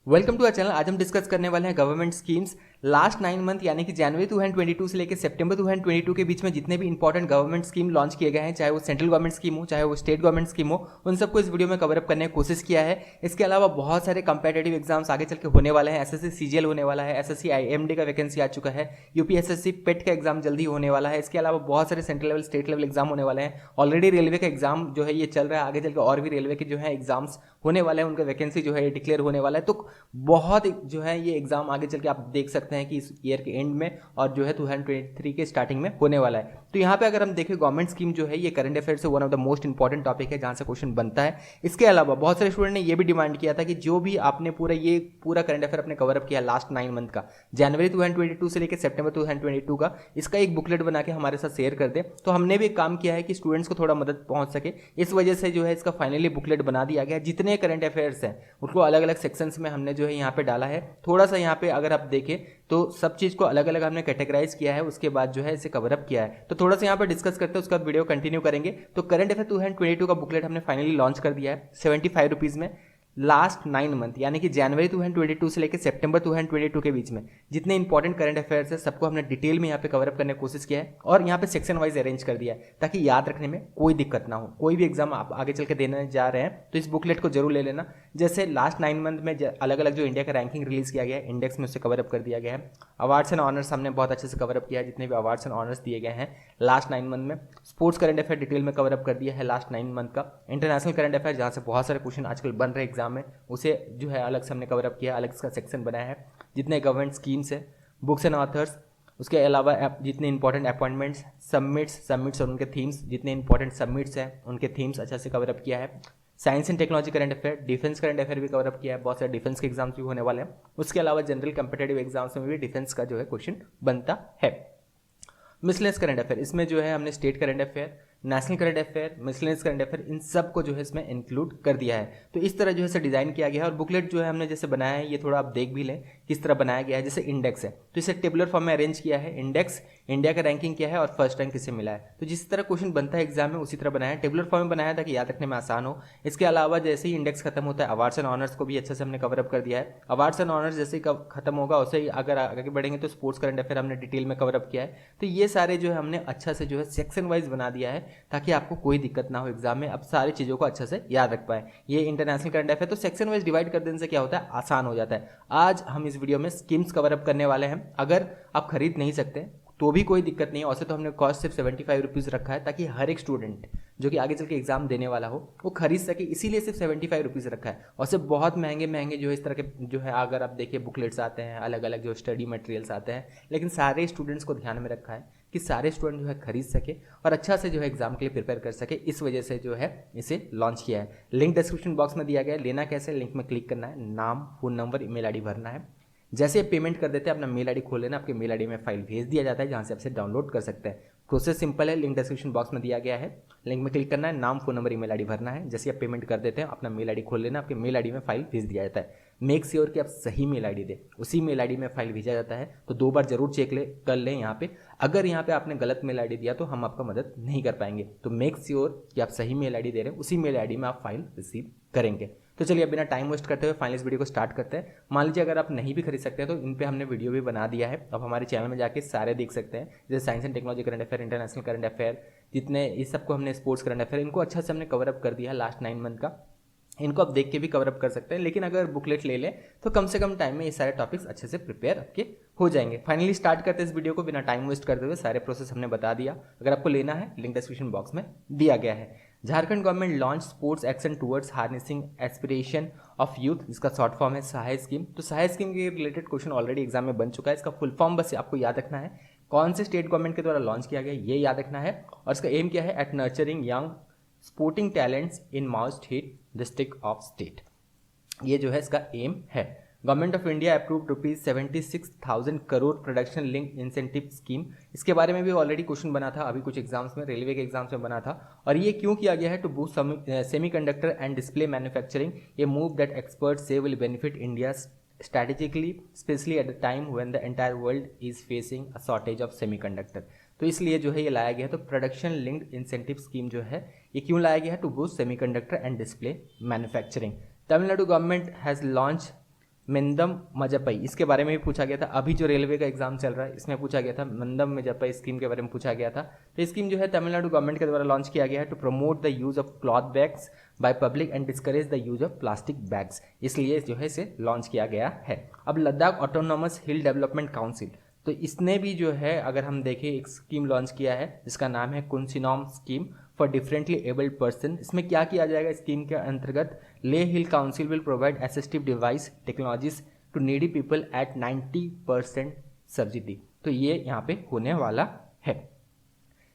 Welcome to our channel. आज हम discuss करने वाले हैं गवर्नमेंट स्कीम्स लास्ट 9 मंथ यानी कि जनवरी 2022 से लेकर सितंबर 2022 के बीच में जितने भी इंपॉर्टेंट गवर्नमेंट स्कीम लॉन्च किए गए हैं, चाहे वो सेंट्रल गवर्नमेंट स्कीम हो चाहे वो स्टेट गवर्नमेंट स्कीम हो, उन सबको इस वीडियो में कवर अप करने की कोशिश किया है। इसके अलावा बहुत सारे कंपेटिटिव एग्जाम्स आगे चल के होने वाले हैं। एसएससी सीजीएल होने वाला है, एसएससी आईएमडी का वैकेंसी आ चुका है, यूपीएसएससी पेट का एग्जाम जल्दी होने वाला है। इसके अलावा बहुत सारे central level state level exam होने वाले हैं। ऑलरेडी रेलवे का एग्जाम जो है ये चल रहा है, आगे चल के और भी रेलवे के जो है एग्जाम्स होने वाले हैं, उनका वैकेंसी जो है डिक्लेयर होने वाला है। तो बहुत जो है ये एग्जाम आगे चल के आप देख सकते हैं कि इस ईयर के एंड में और जो है 2023 के स्टार्टिंग में होने वाला है। तो यहाँ पे अगर हम देखें गवर्नमेंट स्कीम जो है ये करंट अफेयर से one of the most important topic है जहाँ से क्वेश्चन बनता है। इसके अलावा बहुत सारे स्टूडेंट ने ये भी डिमांड किया था कि जो भी आपने पूरा करंट अफेयर अपने कवर अप किया लास्ट 9 मंथ का, जनवरी 2022 से लेकर सितंबर 2022 का, इसका एक बुकलेट बना के हमारे साथ शेयर कर दे। तो हमने भी एक काम किया है कि स्टूडेंट्स को थोड़ा मदद पहुंच सके, इस वजह से जो है इसका फाइनली बुकलेट बना दिया गया। जितने करंट अफेयर्स हैं उनको अलग अलग सेक्शंस में हमने जो है यहाँ पे डाला है। थोड़ा सा यहाँ पे अगर आप देखें तो सब चीज को अलग अलग हमने कैटेगराइज किया है, उसके बाद जो है इसे कवर अप किया है। तो थोड़ा सा यहाँ पे डिस्कस करते हैं, उसका वीडियो कंटिन्यू करेंगे। तो करंट अफेयर 2022 का बुकलेट हमने फाइनली लॉन्च कर दिया है 75 रुपीज में। लास्ट 9 मंथ यानी कि जनवरी 2022 से लेकर सितंबर 2022 के बीच में जितने इंपॉर्टेंट करंट अफेयर्स है सबको हमने डिटेल में यहाँ पे कवर अप करने की कोशिश किया है और यहाँ पे सेक्शन वाइज अरेंज कर दिया है ताकि याद रखने में कोई दिक्कत ना हो। कोई भी एग्जाम आप आगे चल के देने जा रहे हैं तो इस बुकलेट को जरूर ले लेना। जैसे लास्ट 9 मंथ में अलग अलग जो इंडिया का रैंकिंग रिलीज किया गया है, इंडेक्स में उससे कवर अप कर दिया गया है। अवार्ड्स एंड ऑनर्स हमने बहुत अच्छे से कवर अप किया है, जितने भी अवार्ड्स एंड ऑनर्स दिए गए हैं लास्ट 9 मंथ में। स्पोर्ट्स करंट अफेयर डिटेल में कवर अप कर दिया है लास्ट 9 मंथ का। इंटरनेशनल करंट अफेयर जहाँ से बहुत सारे क्वेश्चन आजकल बन रहे एग्जाम में, उसे जो है अलग से हमने कवर अप किया, अलग इसका सेक्शन बनाया है। जितने गवर्नमेंट स्कीम्स है, बुक्स एंड ऑथर्स, उसके अलावा जितने इंपॉर्टेंट अपॉइंटमेंट्स, सबमिट्स और उनके थीम्स, जितने इंपॉर्टेंट सबमिट्स हैं उनके थीम्स अच्छा से कवर अप किया है। Science and technology current affair, defence current affair भी कवर अप किया है, बहुत सारे डिफेंस के एग्जाम्स भी होने वाले हैं। उसके अलावा जनरल कंपिटेटिव एग्जाम्स में भी डिफेंस का जो है क्वेश्चन बनता है। मिसलेनियस करंट अफेयर, इसमें जो है हमने state current affair, national current affair, miscellaneous current affair, इन सब को जो है इसमें इंक्लूड कर दिया है। तो इस तरह जो है इसे डिजाइन किया गया है। और बुकलेट जो है हमने जैसे बनाया है ये थोड़ा आप देख भी लें किस तरह बनाया गया है। जैसे इंडेक्स है तो इसे टेबुलर फॉर्म में अरेंज किया है, इंडेक्स इंडिया का रैंकिंग क्या है और फर्स्ट रैंक किसे मिला है। तो जिस तरह क्वेश्चन बनता है एग्जाम में उसी तरह बनाया है, टेबुलर फॉर्म में बनाया है ताकि याद रखने में आसान हो। इसके अलावा जैसे ही इंडेक्स खत्म होता है अवार्ड्स एंड ऑनर्स को भी अच्छे से हमने कवर अप कर दिया है। अवार्ड्स एंड ऑनर्स जैसे ही खत्म होगा वैसे ही अगर आगे बढ़ेंगे तो स्पोर्ट्स करंट अफेयर हमने डिटेल में कवर अप किया है। तो ये सारे जो है हमने अच्छा से जो है सेक्शन वाइज बना दिया है ताकि आपको कोई दिक्कत ना हो एग्जाम में, अब सारी चीजों को अच्छे से याद रख पाए। ये इंटरनेशनल करंट अफेयर तो सेक्शन वाइज डिवाइड कर देने से क्या होता है, आसान हो जाता है। आज हम इस वीडियो में स्कीम्स कवर अप करने वाले हैं। अगर आप खरीद नहीं सकते तो भी कोई दिक्कत नहीं है, वैसे तो हमने कॉस्ट सिर्फ 75 रुपीज़ रखा है ताकि हर एक स्टूडेंट जो कि आगे चल के एग्जाम देने वाला हो वो खरीद सके, इसीलिए सिर्फ 75 रुपीज़ रखा है। और सिर्फ बहुत महंगे महंगे जो है इस तरह के जो है अगर आप देखिए बुकलेट्स आते हैं, अलग अलग जो स्टडी मटेरियल्स आते हैं, लेकिन सारे स्टूडेंट्स को ध्यान में रखा है कि सारे स्टूडेंट जो है खरीद सके और अच्छा से जो है एग्जाम के लिए प्रिपेयर कर सके, इस वजह से जो है इसे लॉन्च किया है। लिंक डिस्क्रिप्शन बॉक्स में दिया गया है। लेना कैसे, लिंक में क्लिक करना है, नाम, फोन नंबर, ईमेल आईडी भरना है। जैसे पेमेंट कर देते हैं अपना मेल आईडी खोल लेना, आपके मेल आईडी में फाइल भेज दिया जाता है जहां से आप इसे डाउनलोड कर सकते हैं। प्रोसेस सिंपल है, लिंक डिस्क्रिप्शन बॉक्स में दिया गया है, लिंक में क्लिक करना है, नाम, फोन नंबर, ईमेल आईडी भरना है। जैसे आप पेमेंट कर देते हैं अपना मेल आईडी खोल लेना, आपके मेल आईडी में फाइल भेज दिया जाता है। मेक श्योर कि आप सही मेल आईडी दें, उसी मेल आईडी में फाइल भेजा जाता है। तो 2 बार जरूर चेक कर लें यहाँ पे। अगर यहाँ पे आपने गलत मेल आईडी दिया तो हम आपका मदद नहीं कर पाएंगे। तो मेक श्योर कि आप सही मेल आईडी दे रहे हैं, उसी मेल आईडी में आप फाइल रिसीव करेंगे। तो चलिए अब बिना टाइम वेस्ट करते हुए फाइनल इस वीडियो को स्टार्ट करते हैं। मान लीजिए अगर आप नहीं भी खरीद सकते हैं तो इन पे हमने वीडियो भी बना दिया है, आप हमारे चैनल में जाके सारे देख सकते हैं। जैसे science and technology current affair, international current affair, जितने इस सबको हमने स्पोर्ट्स करंट अफेयर, इनको अच्छा से हमने कवर अप कर दिया है लास्ट 9 मंथ का। इनको आप देख के भी कवर अप कर सकते हैं, लेकिन अगर बुकलेट ले लें तो कम से कम टाइम में ये सारे टॉपिक्स अच्छे से प्रिपेयर आपके हो जाएंगे। फाइनली स्टार्ट करते हैं इस वीडियो को बिना टाइम वेस्ट करते हुए। सारे प्रोसेस हमने बता दिया, अगर आपको लेना है लिंक डिस्क्रिप्शन बॉक्स में दिया गया है। Jharkhand government launch sports action towards harnessing aspiration of youth, इसका शॉर्ट फॉर्म है सहाय स्कीम। तो सहाय स्कीम के रिलेटेड क्वेश्चन ऑलरेडी एग्जाम में बन चुका है। इसका फुल फॉर्म बस आपको याद रखना है, कौन से स्टेट गवर्नमेंट के द्वारा लॉन्च किया गया ये याद रखना है, और इसका एम क्या है, at nurturing young sporting talents in most hit district of state. ये जो है इसका एम है। Government of India approved ₹76,000 crore production link incentive scheme. इसके बारे में भी ऑलरेडी क्वेश्चन बना था, अभी कुछ एग्जाम्स में, रेलवे के एग्जाम्स में बना था। और ये क्यों किया गया है, to boost semiconductor and display manufacturing, a move that experts say will benefit India strategically, specially at the time when the entire world is facing a shortage of semiconductor. तो इसलिए जो है ये लाया गया है। तो प्रोडक्शन लिंक्ड इंसेंटिव स्कीम जो है ये क्यों लाया गया है, to boost semiconductor and display manufacturing. Tamil Nadu government has launch Meendum Manjappai, इसके बारे में भी पूछा गया था। अभी जो रेलवे का एग्जाम चल रहा है इसमें पूछा गया था, मंदम मजपई स्कीम के बारे में पूछा गया था। तो स्कीम जो है तमिलनाडु गवर्नमेंट के द्वारा लॉन्च किया गया है to promote the use of cloth bags by public and discourage the use of plastic bags, इसलिए जो है इसे लॉन्च किया गया है। अब Ladakh autonomous hill development council, तो इसने भी जो है अगर हम देखें एक स्कीम लॉन्च किया है जिसका नाम है Kunsinom scheme for differently abled person. इसमें क्या किया जाएगा, स्कीम के अंतर्गत Leh hill council will provide assistive device technologies to needy people at 90% subsidy, तो ये यहाँ पे होने वाला है।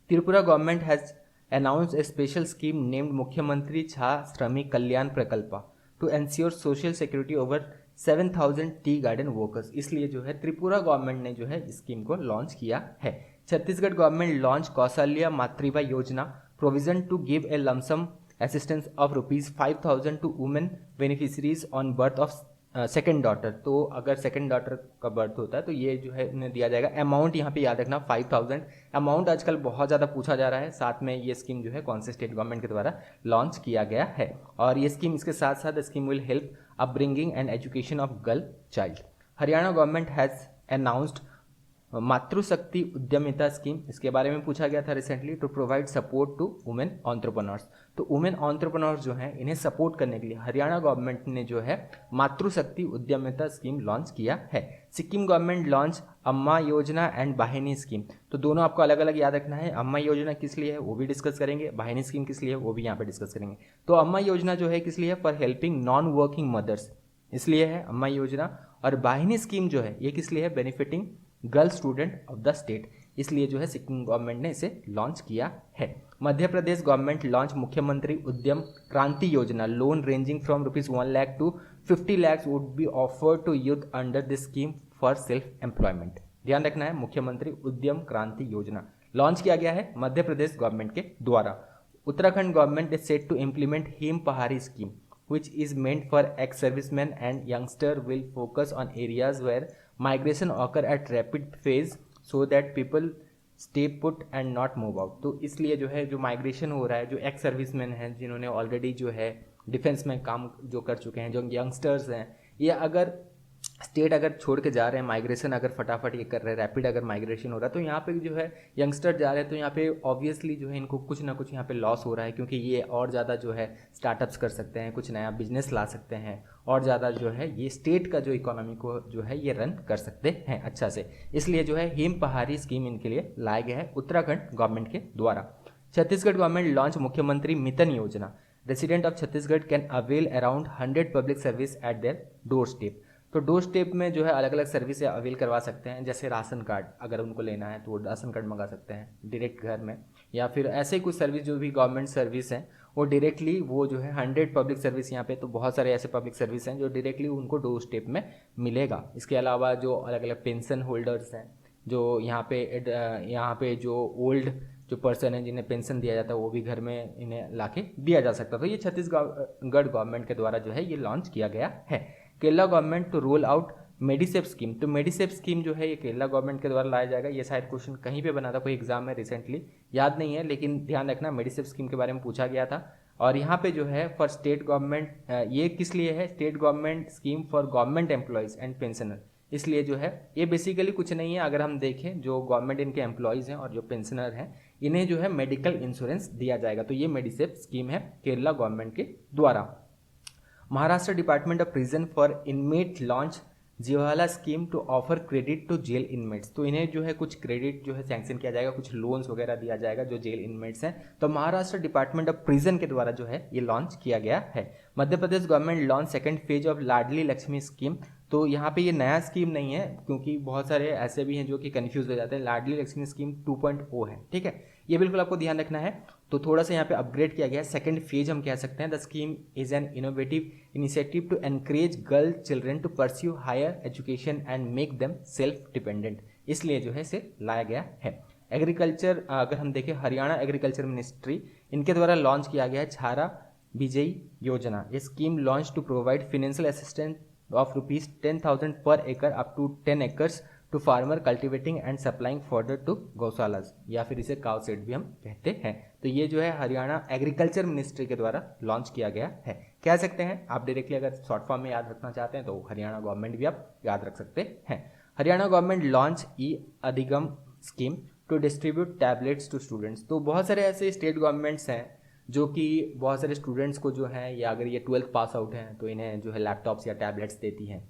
Tripura government has announced a special scheme named Mukhyamantri Cha Shramik Kalyan Prakalpa to ensure social security over 7,000 tea garden workers, इसलिए जो है त्रिपुरा गवर्नमेंट ने जो है स्कीम को लॉन्च किया है। Chhattisgarh government launch Kaushalya Matritva Yojana provision to give a lumpsum assistance of ₹5,000 to women beneficiaries on birth of second daughter, तो अगर सेकेंड डॉटर का बर्थ होता है तो ये जो है उन्हें दिया जाएगा। अमाउंट यहाँ पे याद रखना 5,000, अमाउंट आजकल बहुत ज़्यादा पूछा जा रहा है। साथ में ये स्कीम जो है कौन से स्टेट गवर्नमेंट के द्वारा लॉन्च किया गया है, और ये स्कीम इसके साथ साथ scheme will help upbringing and education of girl child. Haryana government has announced Matrishakti Udyamita scheme, इसके बारे में पूछा गया था recently, to provide support to women entrepreneurs. तो वुमेन एंटरप्रेन्योर्स जो हैं इन्हें सपोर्ट करने के लिए हरियाणा गवर्नमेंट ने जो है मातृशक्ति उद्यमिता स्कीम लॉन्च किया है। सिक्किम गवर्नमेंट लॉन्च अम्मा योजना एंड वाहिनी स्कीम, तो दोनों आपको अलग अलग याद रखना है। अम्मा योजना किस लिए है वो भी डिस्कस करेंगे, वाहिनी स्कीम किस लिए है वो भी यहाँ पे डिस्कस करेंगे। तो अम्मा योजना जो है किस लिए है, for helping non working mothers, इसलिए है अम्मा योजना। और वाहिनी स्कीम जो है ये किस लिए है, benefiting girl student of the state, इसलिए जो है सिक्किम गवर्नमेंट ने इसे लॉन्च किया है। मध्य प्रदेश गवर्नमेंट लॉन्च मुख्यमंत्री Udyam Kranti Yojana, loan ranging from ₹1 lakh to 50 lakh would be offered to youth under this scheme for self employment. ध्यान रखना है, मुख्यमंत्री उद्यम क्रांति योजना लॉन्च किया गया है मध्य प्रदेश गवर्नमेंट के द्वारा। Uttarakhand government is set to implement Him Pahadi scheme which is meant for ex-servicemen and youngster, will focus on areas where migration occur at rapid phase so that people stay put and not move out। तो इसलिए जो है जो migration हो रहा है, जो ex serviceman हैं जिन्होंने ऑलरेडी जो है डिफेंस में काम जो कर चुके हैं, जो यंगस्टर्स हैं, ये अगर स्टेट अगर छोड़ के जा रहे हैं, माइग्रेशन अगर फटाफट ये कर रहे हैं, रैपिड अगर माइग्रेशन हो रहा है, तो यहाँ पे जो है यंगस्टर जा रहे हैं, तो यहाँ पे ऑब्वियसली जो है इनको कुछ ना कुछ यहाँ पे लॉस हो रहा है, क्योंकि ये और ज़्यादा जो है स्टार्टअप्स कर सकते हैं, कुछ नया बिजनेस ला सकते हैं, और ज़्यादा जो है ये स्टेट का जो इकोनॉमी को जो है ये रन कर सकते हैं अच्छा से। इसलिए जो है हिम पहाड़ी स्कीम इनके लिए लाया गया है उत्तराखंड गवर्नमेंट के द्वारा। छत्तीसगढ़ गवर्नमेंट लॉन्च मुख्यमंत्री मितन योजना, resident of Chhattisgarh can avail around 100 public service eight their door step. तो डोर स्टेप में जो है अलग अलग सर्विस अवेल करवा सकते हैं, जैसे राशन कार्ड अगर उनको लेना है तो वो राशन कार्ड मंगा सकते हैं डायरेक्ट घर में, या फिर ऐसे कुछ सर्विस जो भी गवर्नमेंट सर्विस हैं वो डायरेक्टली वो जो है 100 पब्लिक सर्विस यहाँ पे, तो बहुत सारे ऐसे पब्लिक सर्विस हैं जो डायरेक्टली उनको डोर स्टेप में मिलेगा। इसके अलावा जो अलग अलग पेंशन होल्डर्स हैं, जो यहाँ पे जो ओल्ड जो पर्सन है जिन्हें पेंशन दिया जाता है वो भी घर में इन्हें लाके दिया जा सकता है। तो ये छत्तीसगढ़ गवर्नमेंट के द्वारा जो है ये लॉन्च किया गया है। Kerala government to roll out Medisep scheme, तो मेडिसेप स्कीम जो है ये केरला गवर्नमेंट के द्वारा लाया जाएगा। ये शायद क्वेश्चन कहीं पे बना था, कोई एग्जाम में रिसेंटली, याद नहीं है, लेकिन ध्यान रखना मेडिसेप स्कीम के बारे में पूछा गया था। और यहाँ पे जो है फॉर स्टेट गवर्नमेंट, ये किस लिए है, state government scheme for government employees and pensioner, इसलिए जो है ये बेसिकली कुछ नहीं है। अगर हम देखें जो गवर्नमेंट इनके एम्प्लॉयज़ हैं और जो पेंशनर हैं इन्हें जो है मेडिकल इंश्योरेंस दिया जाएगा, तो ये मेडिसेप स्कीम है केरला गवर्नमेंट के द्वारा। Maharashtra department of prison for inmate launch Jivala scheme to offer credit to jail inmates, तो इन्हें जो है कुछ क्रेडिट जो है सैंक्शन किया जाएगा, कुछ लोन्स वगैरह दिया जाएगा जो जेल इनमेट्स हैं। तो महाराष्ट्र डिपार्टमेंट ऑफ प्रिजन के द्वारा जो है ये लॉन्च किया गया है। Madhya Pradesh government launch second phase of Ladli Laxmi scheme, तो यहाँ पे ये नया स्कीम नहीं है, क्योंकि बहुत सारे ऐसे भी हैं जो कि कन्फ्यूज हो जाते हैं। लाडली लक्ष्मी स्कीम 2.0 है, ठीक है, ये बिल्कुल आपको ध्यान रखना है। तो थोड़ा सा यहाँ पे अपग्रेड किया गया है, सेकंड फेज हम कह सकते हैं। The scheme is an innovative initiative to encourage girl children to pursue higher education and make them self dependent, इसलिए जो है इसे लाया गया है। एग्रीकल्चर, अगर हम देखें हरियाणा एग्रीकल्चर मिनिस्ट्री, इनके द्वारा लॉन्च किया गया है छारा विजयी योजना। ये scheme launch to provide financial assistance of ₹10,000 per acre up to 10 acres to farmer cultivating and supplying fodder to गौशालास, या फिर इसे काउ सेट भी हम कहते हैं। तो ये जो है हरियाणा एग्रीकल्चर मिनिस्ट्री के द्वारा लॉन्च किया गया है। कह सकते हैं। आप डायरेक्टली अगर शॉर्ट फॉर्म में याद रखना चाहते हैं तो हरियाणा गवर्नमेंट भी आप याद रख सकते हैं। Haryana government launch e Adhigam scheme to distribute tablets to students. तो बहुत सारे ऐसे स्टेट गवर्नमेंट्स हैं जो कि बहुत सारे स्टूडेंट्स को जो है, या अगर ये 12th पास आउट हैं तो इन्हें जो है लैपटॉप्स या टैबलेट्स देती हैं।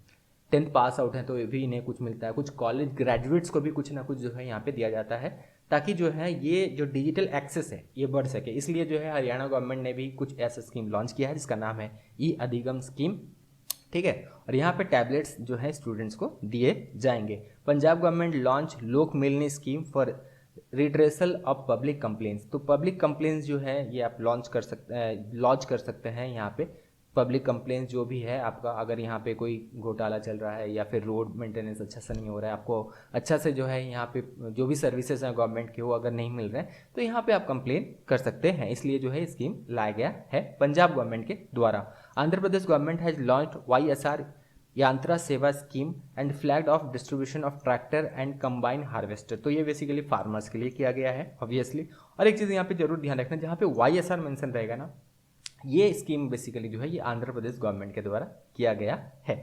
10th पास आउट हैं तो भी इन्हें कुछ मिलता है। कुछ कॉलेज ग्रेजुएट्स को भी कुछ ना कुछ जो है यहाँ पे दिया जाता है, ताकि जो है ये जो डिजिटल एक्सेस है ये बढ़ सके। इसलिए जो है हरियाणा गवर्नमेंट ने भी कुछ ऐसा स्कीम लॉन्च किया है जिसका नाम है ई अधिगम स्कीम, ठीक है। और यहाँ पे टैबलेट्स जो है स्टूडेंट्स को दिए जाएंगे। पंजाब गवर्नमेंट लॉन्च लोक मिलनी scheme for redressal of public complaints. तो पब्लिक कंप्लेंट्स जो है ये आप लॉन्च कर सकते हैं यहाँ पे। पब्लिक कंप्लेंट्स जो भी है आपका, अगर यहाँ पे कोई घोटाला चल रहा है या फिर रोड मेंटेनेंस अच्छा से नहीं हो रहा है, आपको अच्छा से जो है यहाँ पे जो भी सर्विसेज हैं गवर्नमेंट के वो अगर नहीं मिल रहे हैं तो यहाँ पे आप कंप्लेन कर सकते हैं। इसलिए जो है स्कीम लाया गया है पंजाब गवर्नमेंट के द्वारा। Andhra Pradesh government has launched YSR यांत्रा सेवा scheme and flag of distribution of tractor and combine harvester. तो ये बेसिकली फार्मर्स के लिए किया गया है ऑब्वियसली। और एक चीज़ यहाँ पे जरूर ध्यान रखना, जहाँ पे YSR मेंशन रहेगा ना, ये स्कीम बेसिकली जो है ये आंध्र प्रदेश गवर्नमेंट के द्वारा किया गया है।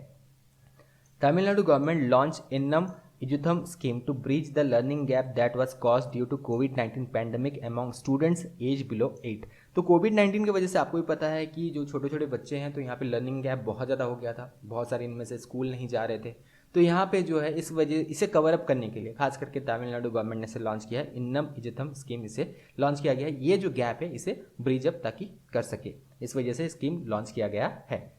Tamil Nadu government launch Ennum Ezhuthum scheme to breach the learning gap that was caused due to कोविड-19 pandemic among students age below 8। तो कोविड-19 की वजह से आपको भी पता है कि जो छोटे छोटे बच्चे हैं तो यहाँ पे लर्निंग गैप बहुत ज़्यादा हो गया था, बहुत सारे इनमें से स्कूल नहीं जा रहे थे। तो यहाँ पे जो है इस वजह इसे कवर अप करने के लिए खास करके तमिलनाडु गवर्नमेंट ने इसे लॉन्च किया है। इन्नम इजुथम स्कीम इसे लॉन्च किया गया है। ये जो गैप है इसे ब्रिज अप ताकि कर सके, इस वजह से स्कीम लॉन्च किया गया है।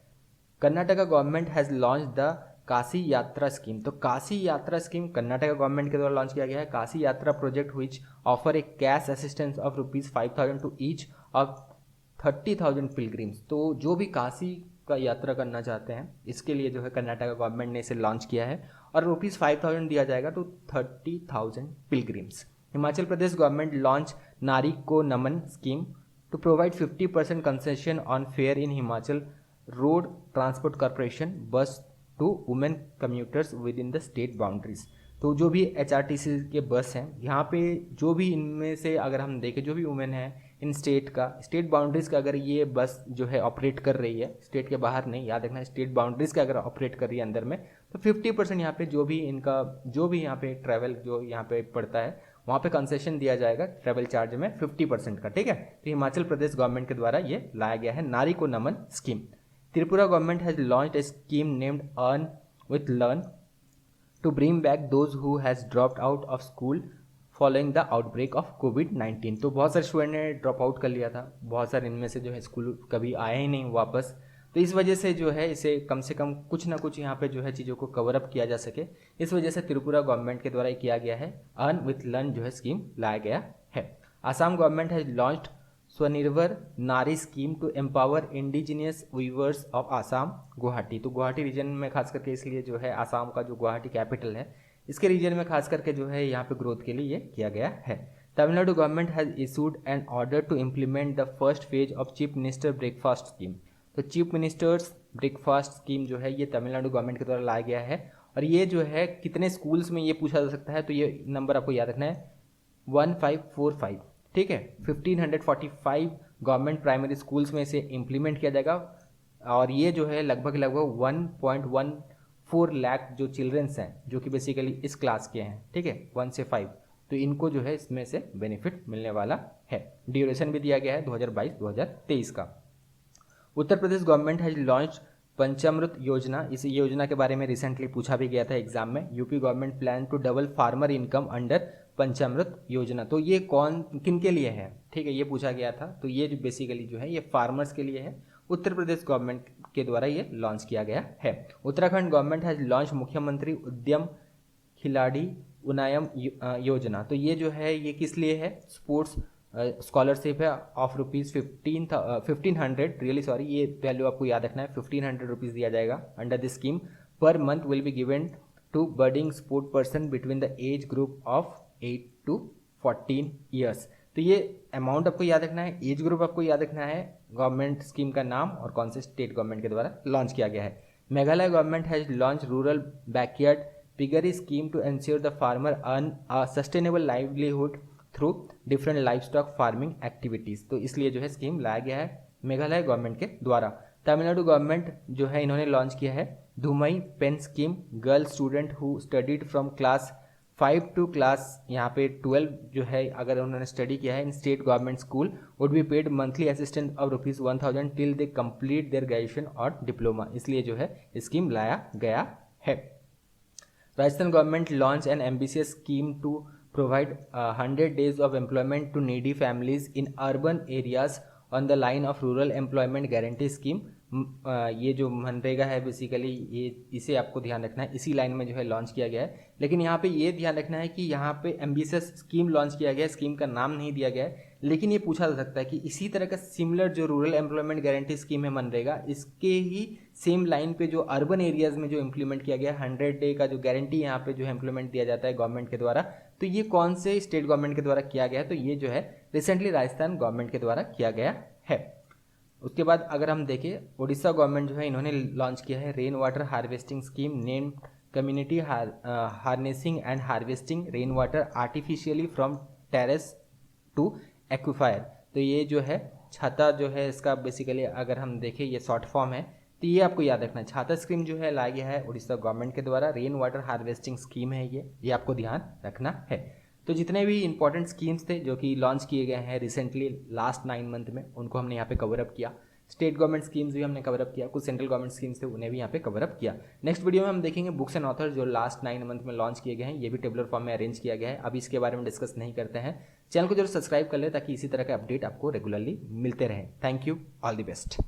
Karnataka government has launch the Kashi यात्रा स्कीम। तो काशी यात्रा स्कीम कर्नाटक गवर्नमेंट के द्वारा लॉन्च किया गया है। Kashi Yatra project which offer a cash assistance of ₹5,000 to each of 30,000 pilgrims. तो जो भी काशी का यात्रा करना चाहते हैं इसके लिए जो है कर्नाटक गवर्नमेंट ने इसे लॉन्च किया है और ₹5,000 दिया जाएगा to 30,000 pilgrims. Himachal Pradesh government launch Nari Ko Naman scheme to provide 50% concession on fare in Himachal road transport corporation bus to women commuters within the state boundaries. तो जो भी HRTC के बस हैं यहाँ पे जो भी इनमें से अगर हम देखें जो भी वुमेन है इन स्टेट बाउंड्रीज का अगर ये बस जो है ऑपरेट कर रही है, स्टेट के बाहर नहीं, याद रखना स्टेट बाउंड्रीज का अगर ऑपरेट कर रही है अंदर में, तो 50% यहाँ पे जो भी यहाँ पे ट्रैवल जो यहाँ पे पड़ता है वहाँ पे कंसेशन दिया जाएगा ट्रैवल चार्ज में 50% का, ठीक है। तो हिमाचल प्रदेश गवर्नमेंट के द्वारा ये लाया गया है नारी Ko Naman scheme. Tripura government has launched a scheme named Earn with Learn to bring back those who has dropped out of school following the outbreak of COVID-19। तो बहुत सारे स्टूडेंट ने ड्रॉप आउट कर लिया था, बहुत सारे इनमें से जो है स्कूल कभी आए ही नहीं वापस। तो इस वजह से जो है इसे कम से कम कुछ ना कुछ यहाँ पे जो है चीज़ों को कवर अप किया जा सके, इस वजह से त्रिपुरा गवर्नमेंट के द्वारा किया गया है अर्न विथ लर्न जो है स्कीम लाया गया है। Assam government has launched Swanirbhar Nari scheme to empower indigenous weavers of Assam Guwahati. तो गुवाहाटी रीजन में खास करके इसलिए जो है आसाम का जो गुवाहाटी कैपिटल है इसके रीजन में खास करके जो है यहाँ पे ग्रोथ के लिए ये किया गया है। Tamil Nadu government has issued an order to implement the first phase of chief minister breakfast scheme. तो चीफ मिनिस्टर्स ब्रेकफास्ट स्कीम जो है ये तमिलनाडु गवर्नमेंट के द्वारा लाया गया है और ये जो है कितने स्कूल्स में ये पूछा जा सकता है, तो ये नंबर आपको याद रखना है 1545, ठीक है। 1545 गवर्नमेंट प्राइमरी स्कूल्स में इसे इम्प्लीमेंट किया जाएगा और ये जो है लगभग 1.14 लाख जो चिल्ड्रंस हैं जो कि बेसिकली इस क्लास के हैं, ठीक है, 1 से 5, तो इनको जो है इसमें से बेनिफिट मिलने वाला है। ड्यूरेशन भी दिया गया है 2022-2023 का। Uttar Pradesh government has launch पंचामृत योजना। इस योजना के बारे में रिसेंटली पूछा भी गया था एग्जाम में। UP government plan to double farmer income under Panchamrit Yojana. तो ये किन के लिए है, ठीक है, ये पूछा गया था। तो ये जो बेसिकली जो है ये फार्मर्स के लिए है। उत्तर प्रदेश गवर्नमेंट के द्वारा ये लॉन्च किया गया है। उत्तराखंड गवर्नमेंट हैज लॉन्च मुख्यमंत्री उद्यम खिलाड़ी उन्नयन योजना। तो ये जो है ये किस लिए है, स्पोर्ट्स स्कॉलरशिप है ऑफ ₹1500, रियली सॉरी, ये वैल्यू आपको याद रखना है, ₹1500 दिया जाएगा under this scheme per month will be given to budding sport person between the age group of 8 to 14 years. तो ये अमाउंट आपको याद रखना है, एज ग्रुप आपको याद रखना है, गवर्नमेंट स्कीम का नाम और कौन से स्टेट गवर्नमेंट के द्वारा लॉन्च किया गया है। Meghalaya government has launch rural backyard piggery scheme to ensure the farmer earn a sustainable livelihood through different livestock farming activities. तो इसलिए जो है स्कीम लाया गया है मेघालय गवर्नमेंट के द्वारा। तमिलनाडु गवर्नमेंट जो है इन्होंने लॉन्च किया है Dhumai Pen scheme. Girl student who studied from class 5 to class यहाँ पे 12 जो है अगर उन्होंने स्टडी किया है in state government school would be paid monthly assistant of ₹1000 till they complete their graduation और डिप्लोमा, इसलिए जो है स्कीम लाया गया है। Rajasthan government launch an ambitious scheme to provide 100 days of employment to needy families in urban areas on the line of rural employment guarantee scheme। ये जो मनरेगा है बेसिकली ये इसे आपको ध्यान रखना है, इसी लाइन में जो है लॉन्च किया गया है। लेकिन यहाँ पे ये ध्यान रखना है कि यहाँ पे एम्बिशियस स्कीम लॉन्च किया गया है, स्कीम का नाम नहीं दिया गया है। लेकिन ये पूछा जा सकता है कि इसी तरह का सिमिलर जो रूरल एम्प्लॉयमेंट गारंटी स्कीम है मनरेगा, इसके ही सेम लाइन पे जो अर्बन एरियाज में जो इम्प्लीमेंट किया गया 100 डे का जो गारंटी यहाँ पे जो है इम्प्लीमेंट दिया जाता है गवर्नमेंट के द्वारा, तो ये कौन से स्टेट गवर्नमेंट के द्वारा किया गया है? तो ये जो है रिसेंटली राजस्थान गवर्नमेंट के द्वारा किया गया है। उसके बाद अगर हम देखें उड़ीसा गवर्नमेंट जो है इन्होंने लॉन्च किया है rain water harvesting scheme name community harnessing and harvesting rain water artificially from terrace to aquifer. तो ये जो है छाता जो है इसका बेसिकली अगर हम देखें ये शॉर्ट फॉर्म है, तो ये आपको याद रखना है। छाता स्कीम जो है लाया गया है उड़ीसा गवर्नमेंट के द्वारा, रेन वाटर हार्वेस्टिंग स्कीम है ये आपको ध्यान रखना है। तो जितने भी इंपॉर्टेंट स्कीम्स थे जो कि लॉन्च किए गए हैं रिसेंटली लास्ट 9 मंथ में, उनको हमने यहाँ पे कवर अप किया। स्टेट गवर्नमेंट स्कीम्स भी हमने कवर अप किया, कुछ सेंट्रल गवर्नमेंट स्कीम्स थे उन्हें भी यहाँ पे कवर अप किया। नेक्स्ट वीडियो में हम देखेंगे बुक्स एंड ऑथर जो लास्ट 9 मंथ में लॉन्च किए गए हैं, ये भी टेबुलर फॉर्म में अरेंज किया गया है। अभी इसके बारे में डिस्कस नहीं करते हैं। चैनल को जरूर सब्सक्राइब कर ले ताकि इसी तरह के अपडेट आपको रेगुलरली मिलते रहे। Thank you, all the best.